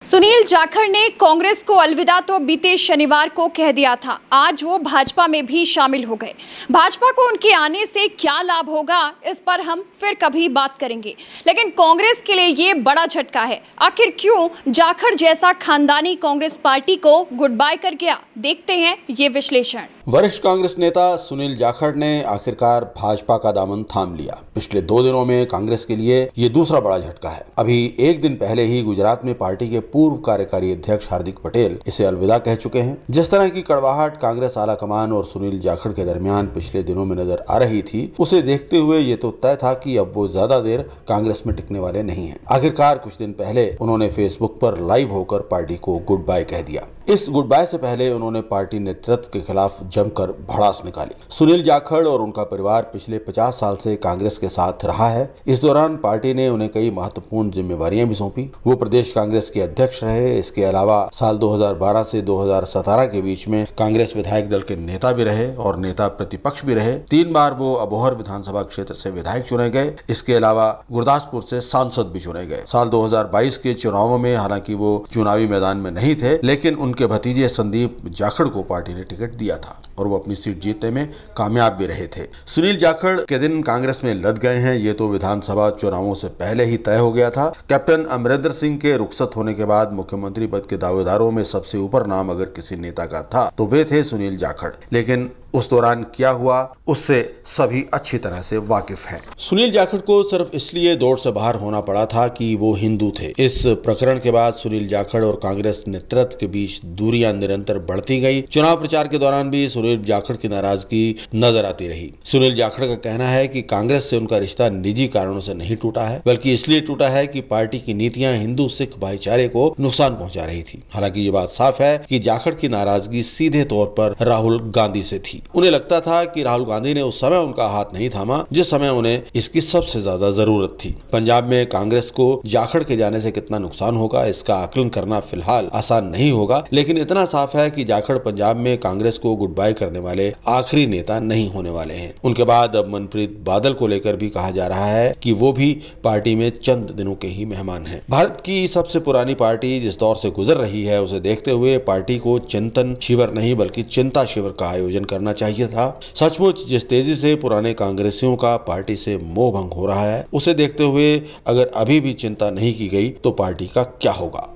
सुनील जाखड़ ने कांग्रेस को अलविदा तो बीते शनिवार को कह दिया था। आज वो भाजपा में भी शामिल हो गए। भाजपा को उनके आने से क्या लाभ होगा, इस पर हम फिर कभी बात करेंगे, लेकिन कांग्रेस के लिए ये बड़ा झटका है। आखिर क्यों जाखड़ जैसा खानदानी कांग्रेस पार्टी को गुड बाय कर गया, देखते हैं ये विश्लेषण। वरिष्ठ कांग्रेस नेता सुनील जाखड़ ने आखिरकार भाजपा का दामन थाम लिया। पिछले 2 दिनों में कांग्रेस के लिए ये दूसरा बड़ा झटका है। अभी एक दिन पहले ही गुजरात में पार्टी के पूर्व कार्यकारी अध्यक्ष हार्दिक पटेल इसे अलविदा कह चुके हैं। जिस तरह की कड़वाहट कांग्रेस आला कमान और सुनील जाखड़ के दरमियान पिछले दिनों में नजर आ रही थी, उसे देखते हुए ये तो तय था कि अब वो ज्यादा देर कांग्रेस में टिकने वाले नहीं हैं। आखिरकार कुछ दिन पहले उन्होंने फेसबुक पर लाइव होकर पार्टी को गुड बाय कह दिया। इस गुड बाय से पहले उन्होंने पार्टी नेतृत्व के खिलाफ जमकर भड़ास निकाली। सुनील जाखड़ और उनका परिवार पिछले 50 साल से कांग्रेस के साथ रहा है। इस दौरान पार्टी ने उन्हें कई महत्वपूर्ण जिम्मेवारियां भी सौंपी। वो प्रदेश कांग्रेस के अध्यक्ष रहे। इसके अलावा साल 2012 से 2017 के बीच में कांग्रेस विधायक दल के नेता भी रहे और नेता प्रतिपक्ष भी रहे। 3 बार वो अबोहर विधानसभा क्षेत्र से विधायक चुने गए। इसके अलावा गुरदासपुर से सांसद भी चुने गए। साल 2022 के चुनावों में हालांकि वो चुनावी मैदान में नहीं थे, लेकिन उनके भतीजे संदीप जाखड़ को पार्टी ने टिकट दिया था और वो अपनी सीट जीतने में कामयाब भी रहे थे। सुनील जाखड़ के दिन कांग्रेस में लद गए हैं, ये तो विधानसभा चुनावों से पहले ही तय हो गया था। कैप्टन अमरिंदर सिंह के रुखसत होने के बाद मुख्यमंत्री पद के दावेदारों में सबसे ऊपर नाम अगर किसी नेता का था तो वे थे सुनील जाखड़। लेकिन उस दौरान क्या हुआ उससे सभी अच्छी तरह से वाकिफ हैं। सुनील जाखड़ को सिर्फ इसलिए दौड़ से बाहर होना पड़ा था कि वो हिंदू थे। इस प्रकरण के बाद सुनील जाखड़ और कांग्रेस नेतृत्व के बीच दूरियां निरंतर बढ़ती गई। चुनाव प्रचार के दौरान भी सुनील जाखड़ की नाराजगी नजर आती रही। सुनील जाखड़ का कहना है कि कांग्रेस से उनका रिश्ता निजी कारणों से नहीं टूटा है, बल्कि इसलिए टूटा है कि पार्टी की नीतियां हिंदू सिख भाईचारे को नुकसान पहुंचा रही थी। हालांकि ये बात साफ है कि जाखड़ की नाराजगी सीधे तौर पर राहुल गांधी से थी। उन्हें लगता था कि राहुल गांधी ने उस समय उनका हाथ नहीं थामा जिस समय उन्हें इसकी सबसे ज्यादा जरूरत थी। पंजाब में कांग्रेस को जाखड़ के जाने से कितना नुकसान होगा, इसका आकलन करना फिलहाल आसान नहीं होगा, लेकिन इतना साफ है कि जाखड़ पंजाब में कांग्रेस को गुड बाय करने वाले आखिरी नेता नहीं होने वाले हैं। उनके बाद अब मनप्रीत बादल को लेकर भी कहा जा रहा है कि वो भी पार्टी में चंद दिनों के ही मेहमान हैं। भारत की सबसे पुरानी पार्टी जिस दौर से गुजर रही है, उसे देखते हुए पार्टी को चिंतन शिविर नहीं बल्कि चिंता शिविर का आयोजन करना चाहिए था। सचमुच जिस तेजी से पुराने कांग्रेसियों का पार्टी से मोह भंग हो रहा है, उसे देखते हुए अगर अभी भी चिंता नहीं की गई तो पार्टी का क्या होगा।